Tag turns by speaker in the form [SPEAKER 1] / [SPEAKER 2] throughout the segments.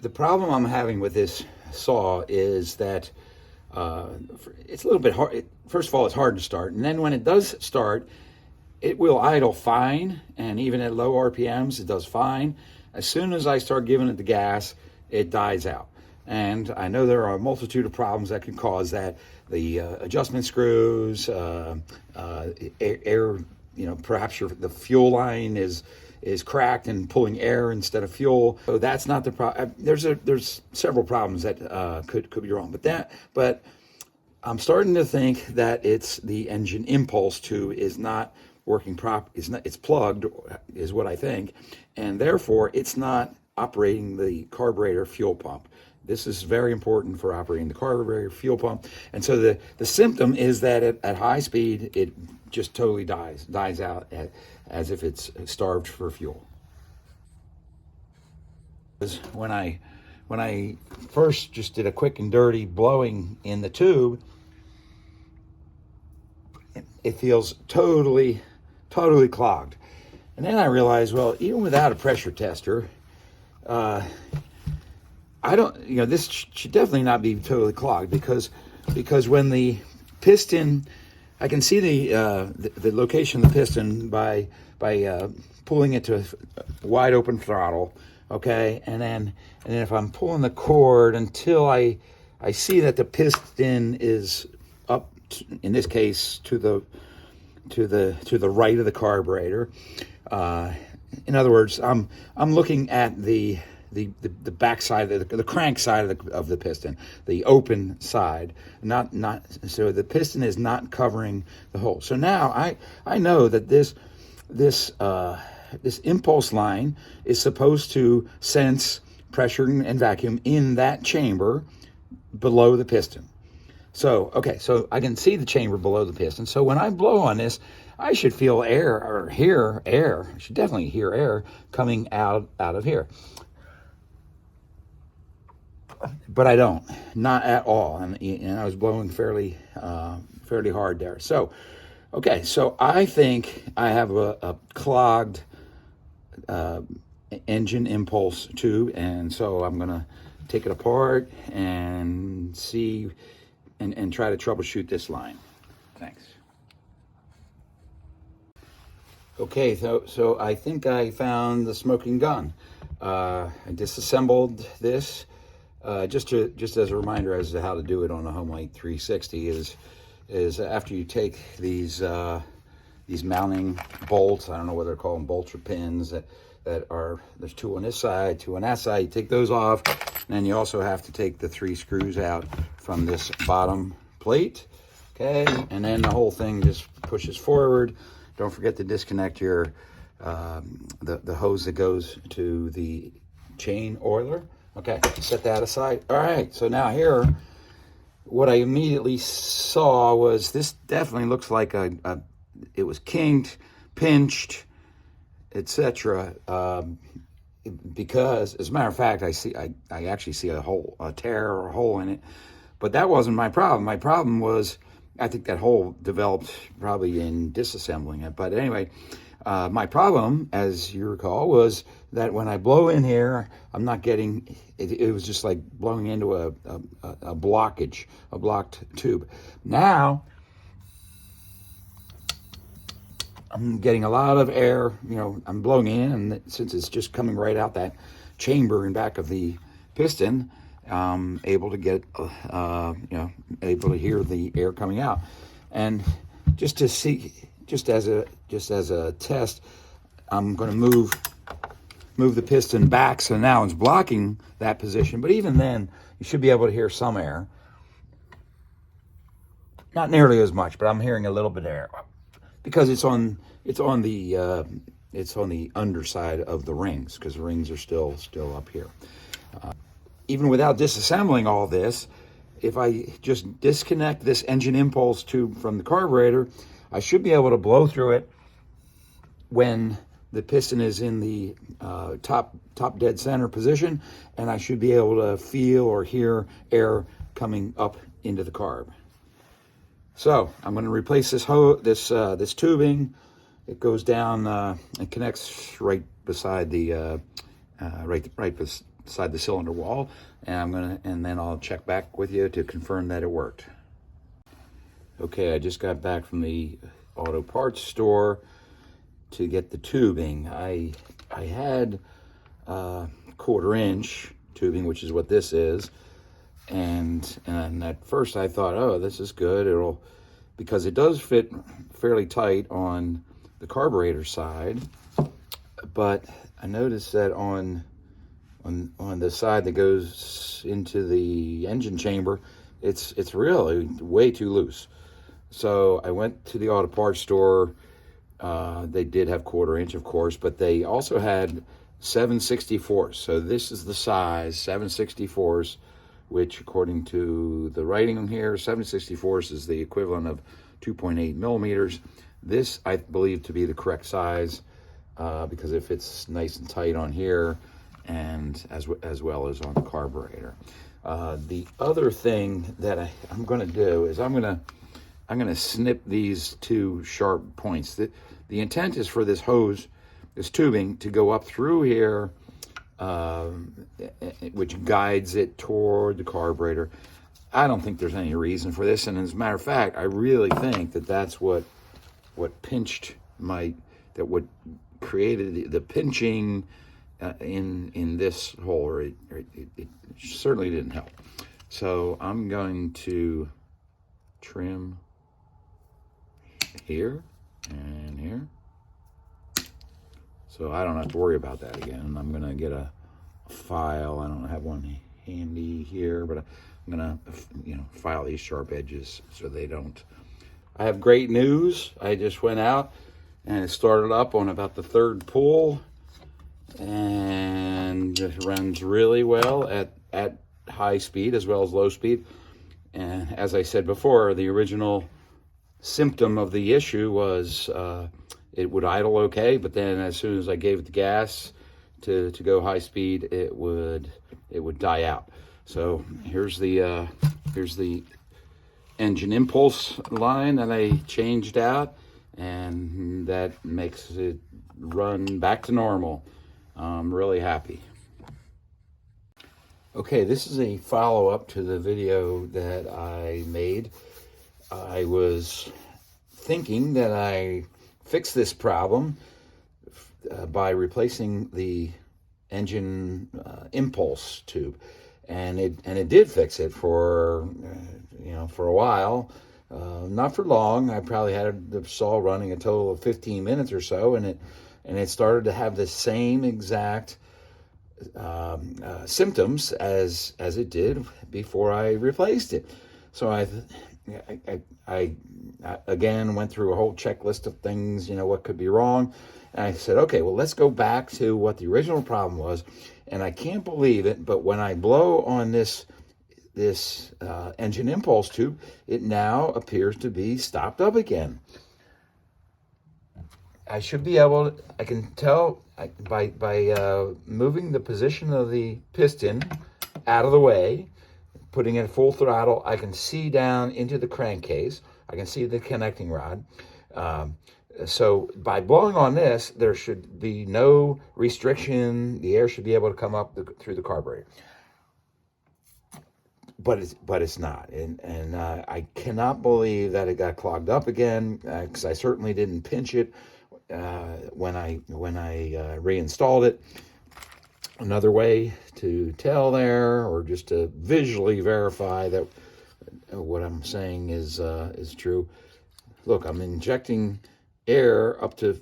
[SPEAKER 1] The problem I'm having with this saw is that it's a little bit hard. First of all, it's hard to start, and then when it does start, it will idle fine, and even at low RPMs, it does fine. As soon as I start giving it the gas, it dies out. And I know there are a multitude of problems that can cause that. The adjustment screws, air, perhaps the fuel line is cracked and pulling air instead of fuel. So that's not the problem. There's several problems that could be wrong. But I'm starting to think that it's the engine impulse tube is not working it's plugged, is what I think, and therefore it's not operating the carburetor fuel pump. This is very important for operating the carburetor fuel pump. And so the symptom is that at high speed, it just totally dies out as if it's starved for fuel. When I first just did a quick and dirty blowing in the tube, it feels totally clogged. And then I realized, well, even without a pressure tester, this should definitely not be totally clogged because when the piston, I can see the location of the piston by pulling it to a wide open throttle, okay, and then if I'm pulling the cord until I see that the piston is up, in this case to the right of the carburetor. In other words, I'm looking at the back side of the crank side of the piston, the open side, not so the piston is not covering the hole. So now I know that this impulse line is supposed to sense pressure and vacuum in that chamber below the piston. So I can see the chamber below the piston. So when I blow on this, I should feel air or hear air. I should definitely hear air coming out of here. But I don't, not at all. And I was blowing fairly hard there. So I think I have a clogged engine impulse tube, and so I'm gonna take it apart and see and try to troubleshoot this line. Thanks. Okay, so I think I found the smoking gun. I disassembled this. Just as a reminder as to how to do it on a Homelite 360 is after you take these mounting bolts, I don't know whether to call them bolts or pins, that are, there's two on this side, two on that side. You take those off, and then you also have to take the 3 screws out from this bottom plate, okay? And then the whole thing just pushes forward. Don't forget to disconnect your the hose that goes to the chain oiler. Okay, set that aside. All right, so now here, what I immediately saw was this definitely looks like it was kinked, pinched, etc. Because, as a matter of fact, I actually see a tear or a hole in it. But that wasn't my problem. My problem was, I think that hole developed probably in disassembling it. But anyway, my problem, as you recall, was that when I blow in here, I'm not getting, it was just like blowing into a blockage, a blocked tube. Now, I'm getting a lot of air, I'm blowing in, and since it's just coming right out that chamber in back of the piston, able to get, able to hear the air coming out. And just to see, just as a test, I'm going to move the piston back, so now it's blocking that position. But even then, you should be able to hear some air. Not nearly as much, but I'm hearing a little bit of air because it's on the underside of the rings, because the rings are still up here. Even without disassembling all this, if I just disconnect this engine impulse tube from the carburetor, I should be able to blow through it when the piston is in the top dead center position, and I should be able to feel or hear air coming up into the carb. So I'm going to replace this tubing. It goes down and connects right beside the outside the cylinder wall, and then I'll check back with you to confirm that it worked. Okay, I just got back from the auto parts store to get the tubing. I had 1/4 inch tubing, which is what this is, and at first I thought, oh, this is good. Because it does fit fairly tight on the carburetor side, but I noticed that on the side that goes into the engine chamber, it's really way too loose. So I went to the auto parts store. They did have 1/4 inch, of course, but they also had 7/64. So this is the size 7/64, which according to the writing here, 7/64 is the equivalent of 2.8 millimeters. This I believe to be the correct size because it fits nice and tight on here, and as well as on the carburetor. The other thing that I'm going to do is I'm going to snip these 2 sharp points. The intent is for this hose, this tubing, to go up through here, which guides it toward the carburetor. I don't think there's any reason for this, and as a matter of fact, I really think that that's what pinched what created the pinching in this hole, or it certainly didn't help. So I'm going to trim here and here, so I don't have to worry about that again. I'm going to get a file. I don't have one handy here, but I'm going to file these sharp edges so they don't. I have great news. I just went out and it started up on about the 3rd pull, and it runs really well at high speed as well as low speed. And as I said before, the original symptom of the issue was it would idle okay, but then as soon as I gave it the gas to go high speed, it would die out. So here's the engine impulse line that I changed out, and that makes it run back to normal. I'm really happy. Okay, this is a follow-up to the video that I made. I was thinking that I fixed this problem by replacing the engine impulse tube, and it did fix it for for a while, not for long. I probably had the saw running a total of 15 minutes or so, and it started to have the same exact symptoms as it did before I replaced it. So I again went through a whole checklist of things, what could be wrong. And I said, okay, well, let's go back to what the original problem was. And I can't believe it, but when I blow on this engine impulse tube, it now appears to be stopped up again. I should be able to, I can tell by moving the position of the piston out of the way, putting it at full throttle, I can see down into the crankcase. I can see the connecting rod. So by blowing on this, there should be no restriction. The air should be able to come up through the carburetor. But it's not, and I cannot believe that it got clogged up again, because I certainly didn't pinch it when I reinstalled it. Another way to tell there, or just to visually verify that what I'm saying is true. Look, I'm injecting air up to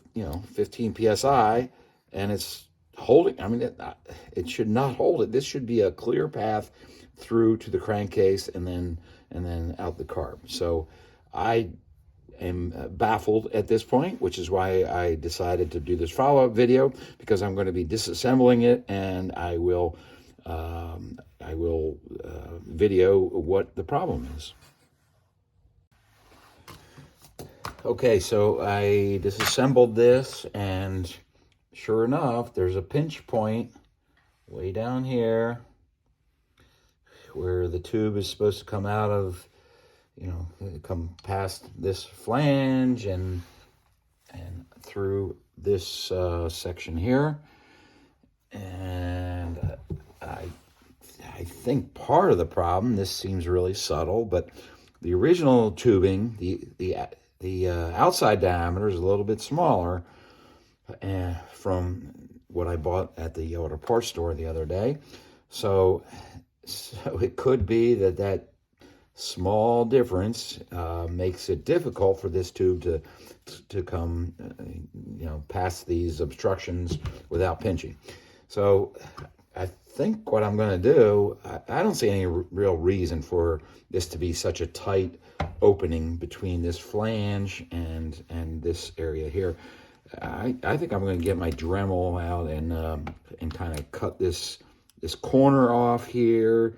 [SPEAKER 1] 15 psi, and it's holding. I mean, it should not hold it. This should be a clear path through to the crankcase and then out the carb. So I am baffled at this point, which is why I decided to do this follow-up video, because I'm going to be disassembling it, and I will video what the problem is. Okay, so I disassembled this, and sure enough, there's a pinch point way down here where the tube is supposed to come out of, come past this flange and through this section here. And I think part of the problem, this seems really subtle, but the original tubing, the outside diameter is a little bit smaller from what I bought at the auto parts store the other day. So it could be that small difference makes it difficult for this tube to come, past these obstructions without pinching. So I think what I'm going to do, I don't see any real reason for this to be such a tight opening between this flange and this area here. I think I'm going to get my Dremel out and kind of cut this corner off here,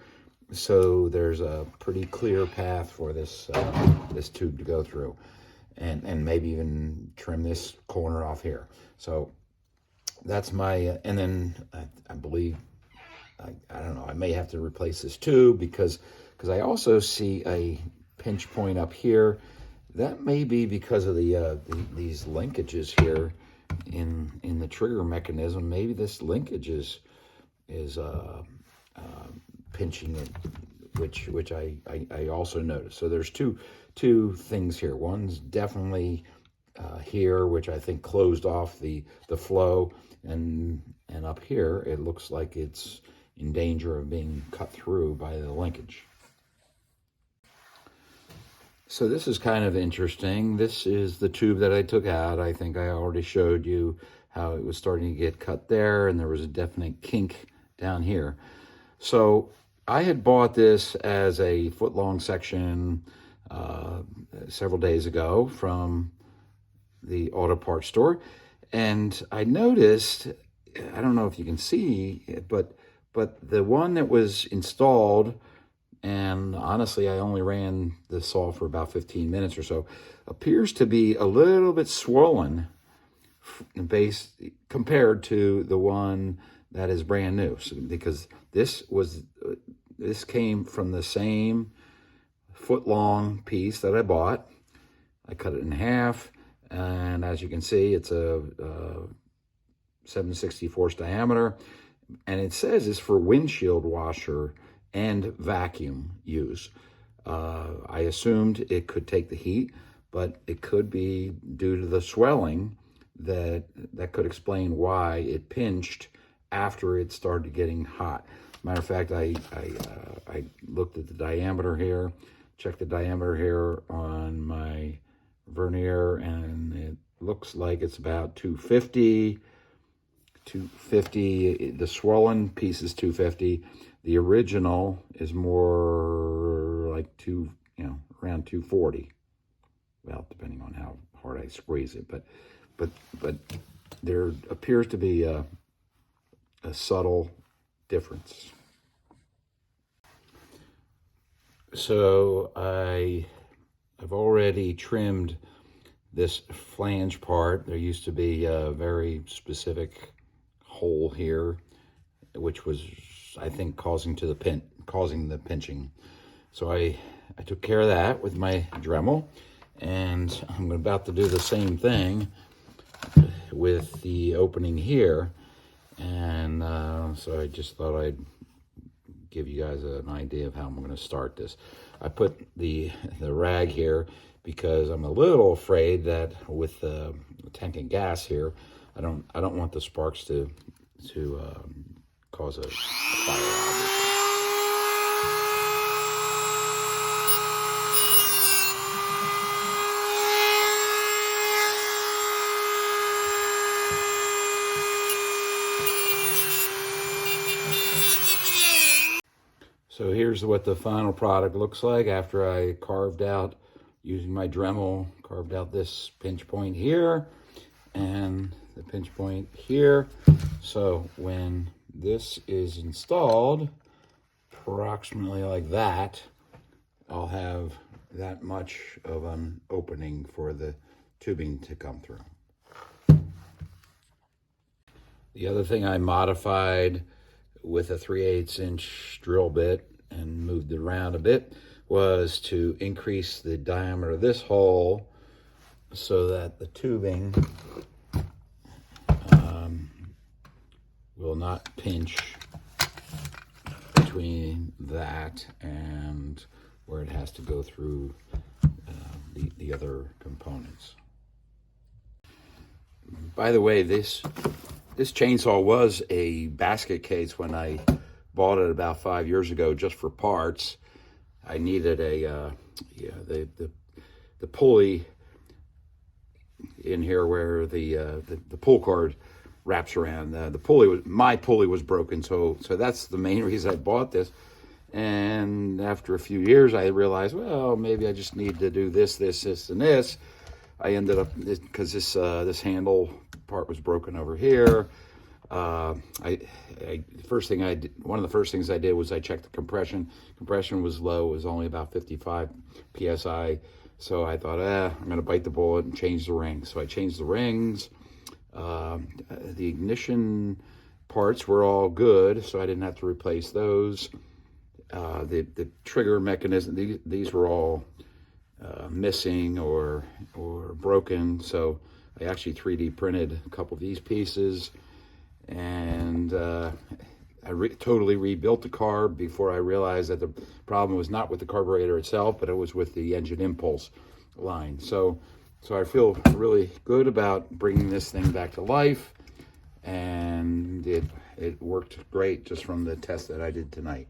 [SPEAKER 1] so there's a pretty clear path for this tube to go through, and maybe even trim this corner off here. So that's my, and then I believe, I don't know, I may have to replace this tube because I also see a pinch point up here. That may be because of these linkages here in the trigger mechanism. Maybe this linkage is pinching it, which I also noticed. So there's two things here. One's definitely here, which I think closed off the flow, and up here it looks like it's in danger of being cut through by the linkage. So this is kind of interesting. This is the tube that I took out. I think I already showed you how it was starting to get cut there, and there was a definite kink down here. So I had bought this as a foot-long section several days ago from the auto parts store, and I noticed, I don't know if you can see, but the one that was installed, and honestly I only ran the saw for about 15 minutes or so, appears to be a little bit swollen compared to the one that is brand new. So, because this came from the same foot-long piece that I bought. I cut it in half, and as you can see, it's a 7/64 diameter, and it says it's for windshield washer and vacuum use. I assumed it could take the heat, but it could be due to the swelling that could explain why it pinched after it started getting hot. Matter of fact, I looked at the diameter here, checked the diameter here on my vernier, and it looks like it's about 250. The swollen piece is 250. The original is more like around 240. Well, depending on how hard I squeeze it, but there appears to be a subtle difference. So I've already trimmed this flange part. There used to be a very specific hole here, which was, I think, causing the pinching. So I took care of that with my Dremel, and I'm about to do the same thing with the opening here. And so I just thought I'd give you guys an idea of how I'm going to start this. I put the rag here because I'm a little afraid that with the tank of gas here, I don't want the sparks to cause a fire. So here's what the final product looks like after I carved out, using my Dremel, carved out this pinch point here and the pinch point here. So when this is installed, approximately like that, I'll have that much of an opening for the tubing to come through. The other thing I modified with a 3/8 inch drill bit and moved it around a bit was to increase the diameter of this hole so that the tubing will not pinch between that and where it has to go through the other components. By the way, this chainsaw was a basket case when I bought it about 5 years ago just for parts. I needed the pulley in here where the pull cord wraps around. My pulley was broken, so that's the main reason I bought this. And after a few years, I realized, well, maybe I just need to do this, and this. I ended up, because this handle part was broken over here. One of the first things I did was I checked the compression. Compression was low; it was only about 55 psi. So I thought, I'm going to bite the bullet and change the rings. So I changed the rings. The ignition parts were all good, so I didn't have to replace those. The trigger mechanism, these were all missing or broken, so I actually 3D printed a couple of these pieces, and I totally rebuilt the carb before I realized that the problem was not with the carburetor itself, but it was with the engine impulse line. So I feel really good about bringing this thing back to life, and it worked great just from the test that I did tonight.